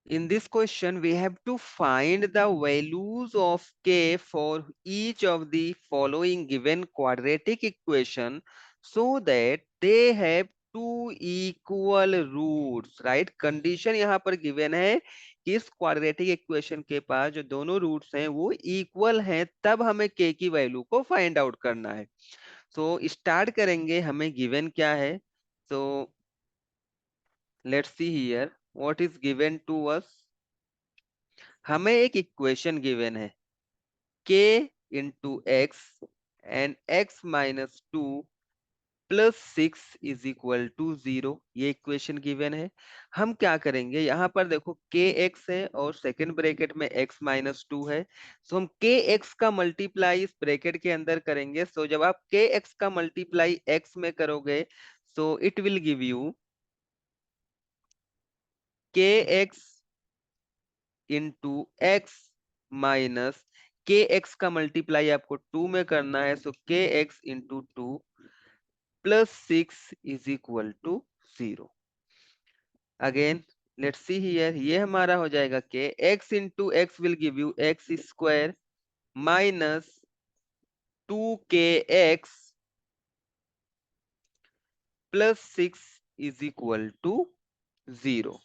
In this question, we have to find the values of k for each of the following given quadratic equation so that they have two equal roots, right? Condition यहाँ पर given है कि इस quadratic equation के पास जो दोनों roots हैं वो equal हैं, तब हमें k की वैल्यू को फाइंड आउट करना है. So स्टार्ट करेंगे. हमें given क्या है? So let's see here what is given to us. हमें एक इक्वेशन गिवन है k into x and x minus two plus six is equal to zero. ये इक्वेशन गिवन है. हम क्या करेंगे, यहाँ पर देखो के एक्स है और सेकंड ब्रैकेट में x माइनस टू है. सो हम के एक्स का मल्टीप्लाई इस ब्रैकेट के अंदर करेंगे. सो जब आप के एक्स का मल्टीप्लाई x में करोगे so it will give you K X into X minus K X का मल्टीप्लाई आपको टू में करना है. So K X into two plus six is equal to zero. Again let's see here, ये हमारा हो जाएगा K X into X will give you X square minus two K X plus six is equal to zero.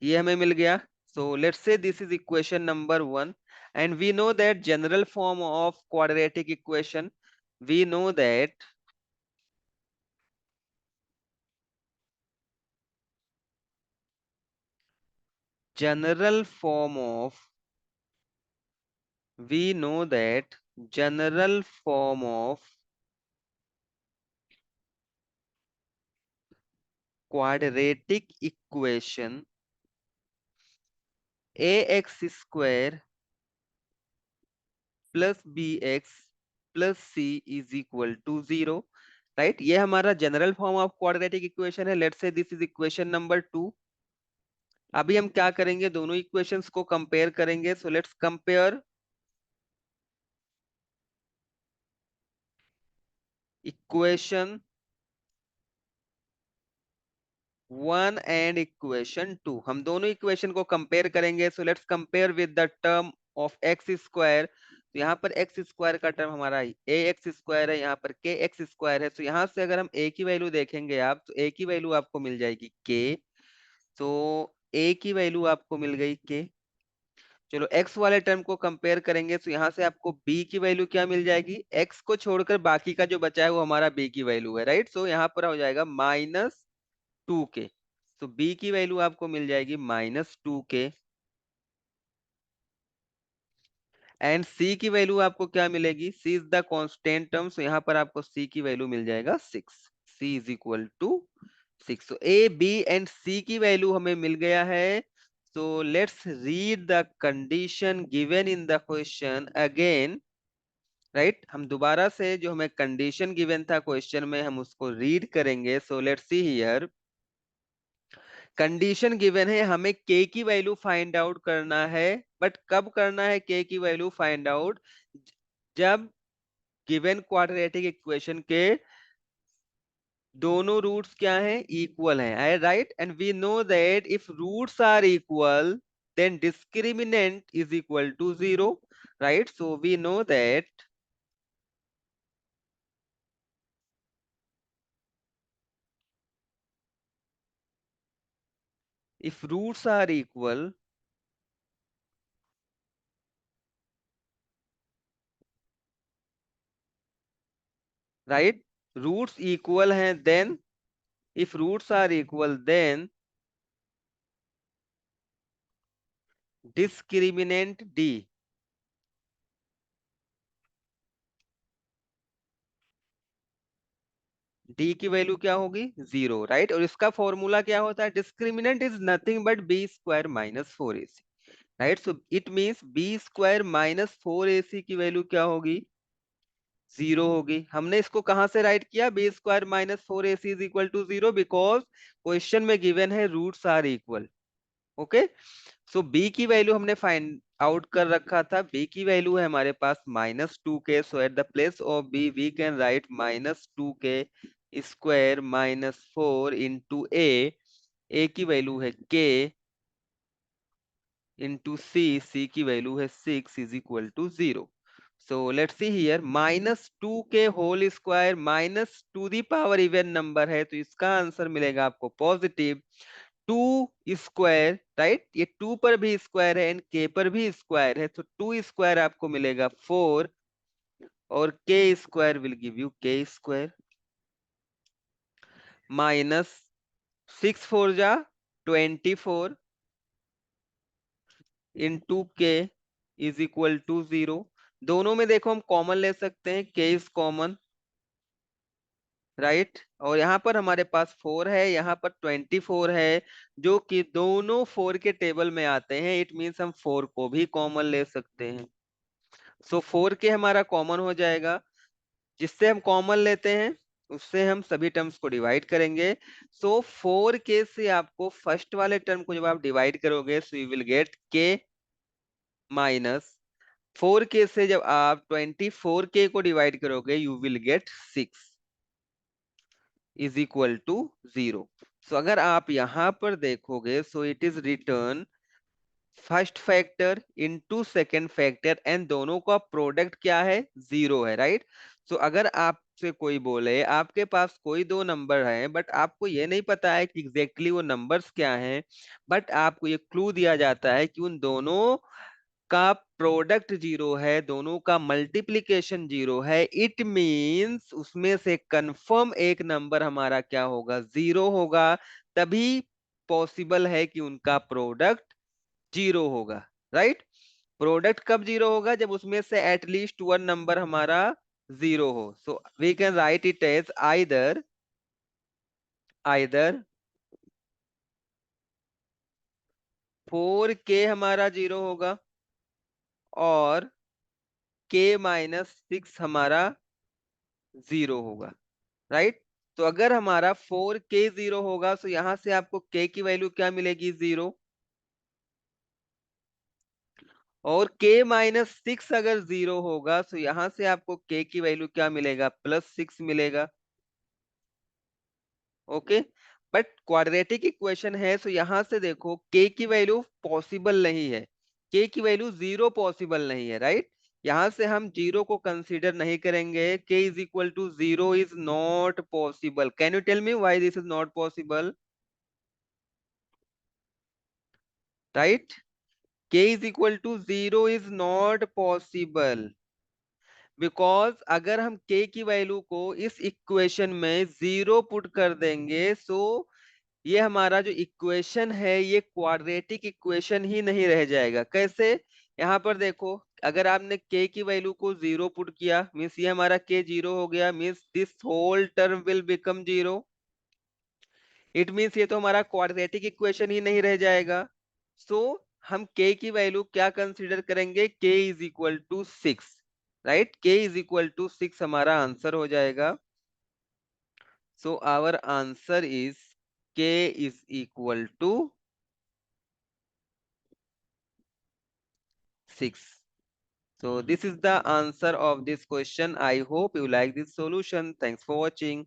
ये हमें मिल गया. So let's say this is equation number 1 and we know that general form of quadratic equation, we know that general form of we know that general form of quadratic equation ax square plus bx plus c is equal to zero. Right, ये हमारा general form of quadratic equation है. Let's say this is equation number 2. अभी हम क्या करेंगे, दोनों equations को compare करेंगे. So let's compare equation 1 and equation 2. हम दोनों इक्वेशन को कंपेयर करेंगे. So let's compare with the term of x square. तो यहाँ पर एक्स स्क्वायर का टर्म हमारा ए एक्स स्क्वायर है, यहाँ पर के एक्स स्क्वायर है. तो यहाँ से अगर हम ए की वैल्यू देखेंगे आप, तो ए की वैल्यू आपको मिल जाएगी के. तो ए की वैल्यू आपको मिल गई के. चलो एक्स वाले टर्म को कंपेयर करेंगे. तो यहाँ से आपको बी की वैल्यू क्या मिल जाएगी, एक्स को छोड़कर बाकी का जो बचा है वो हमारा बी की वैल्यू है. राइट, सो यहाँ पर हो जाएगा माइनस टू के. तो बी की वैल्यू आपको मिल जाएगी minus two K. And C की वैल्यू आपको क्या मिलेगी, C is the constant term. So यहाँ पर आपको सी की वैल्यू मिल जाएगा six. C is equal to six. तो ए बी एंड सी की वैल्यू हमें मिल गया है. So let's read the condition given in the question again. Right, हम दोबारा से जो हमें कंडीशन गिवन था क्वेश्चन में हम उसको रीड करेंगे. So let's see here. Condition given है, हमें के की वैल्यू फाइंड आउट करना है. बट कब करना है के की वैल्यू फाइंड आउट, जब गिवन क्वाड्रेटिक इक्वेशन के दोनों रूट्स क्या हैं, इक्वल हैं. Right, and we know that if roots are equal then discriminant is equal to zero. Right, so we know that if roots are equal, right, roots equal हैं, then if roots are equal then discriminant d. d की value क्या होगी, zero. Right, और इसका formula क्या होता है, discriminant is nothing but B square minus four A C. Right, so it means B square minus four A C की value क्या होगी, जीरो होगी. हमने इसको कहां से राइट किया, B square minus four A C is equal to zero, because question में गिवन है roots are equal. Okay, so B की वैल्यू हमने फाइंड आउट कर रखा था. बी की वैल्यू है हमारे पास minus two K. So at the place of B we can write minus two K square minus four into A. A की value है के. into c की वैल्यू है 6 is equal to 0. So let's see here, minus 2k whole square minus to the power even number है, तो इसका answer मिलेगा आपको पॉजिटिव 2 स्क्वायर, राइट। ये 2 पर भी स्क्वायर है एंड k पर भी स्क्वायर है, तो 2 स्क्वायर आपको मिलेगा 4 और k square will give you k square minus 6 4 जा 24 इंटू के इज इक्वल टू 0। दोनों में देखो हम कॉमन ले सकते हैं, के इज कॉमन, राइट। और यहाँ पर हमारे पास 4 है, यहाँ पर 24 है, जो कि दोनों 4 के टेबल में आते हैं। इट मीन्स हम 4 को भी कॉमन ले सकते हैं। सो 4 के हमारा कॉमन हो जाएगा, जिससे हम कॉमन लेते हैं उससे हम सभी टर्म्स को डिवाइड करेंगे। सो 4 के से आपको फर्स्ट वाले टर्म को जब आप डिवाइड करोगे सो यू विल गेट के माइनस 4 के से जब आप 24 के को डिवाइड करोगे you will get 6 is equal to 0। So अगर आप यहां पर देखोगे so it is written first factor into second factor and दोनों का प्रोडक्ट क्या है, 0 है, राइट। सो अगर आपसे कोई बोले आपके पास कोई दो नंबर है बट आपको ये नहीं पता है कि एग्जैक्टली वो नंबर्स क्या हैं, बट आपको ये क्लू दिया जाता है कि उन दोनों का प्रोडक्ट 0 है, दोनों का मल्टीप्लिकेशन 0 है, इट मींस उसमें से कंफर्म एक नंबर हमारा क्या होगा, 0 होगा। तभी पॉसिबल है कि उनका प्रोडक्ट 0 होगा, राइट। प्रोडक्ट कब 0 होगा, जब उसमें से एटलीस्ट वन नंबर हमारा 0 हो। So we can write it as either either 4k हमारा 0 होगा और k माइनस 6 हमारा 0 होगा, राइट। तो अगर हमारा 4k 0 होगा तो यहां से आपको k की वैल्यू क्या मिलेगी, 0। और k माइनस 6 अगर 0 होगा तो यहां से आपको k की वैल्यू क्या मिलेगा, +6 मिलेगा। ओके, बट क्वाड्रेटिक इक्वेशन है तो यहां से देखो k की वैल्यू पॉसिबल नहीं है, k की वैल्यू 0 पॉसिबल नहीं है, राइट। यहां से हम 0 को कंसीडर नहीं करेंगे, k is equal to 0 is not possible. Can you tell me why this is not possible, right. k is equal to 0 is not possible because अगर हम k की वैल्यू को इस इक्वेशन में 0 पुट कर देंगे सो ये हमारा जो इक्वेशन है ये क्वाड्रेटिक इक्वेशन ही नहीं रह जाएगा। कैसे, यहाँ पर देखो अगर आपने k की वैल्यू को 0 पुट किया मीन्स ये हमारा k 0 हो गया, means this whole term will become 0। It means ये तो हमारा क्वाड्रेटिक इक्वेशन ही नहीं रह जाएगा। सो हम k की वैल्यू क्या कंसीडर करेंगे, k is equal to 6, right. k is equal to 6 हमारा आंसर हो जाएगा। So our answer is k is equal to 6. So this is the answer of this question. I hope you like this solution. Thanks for watching.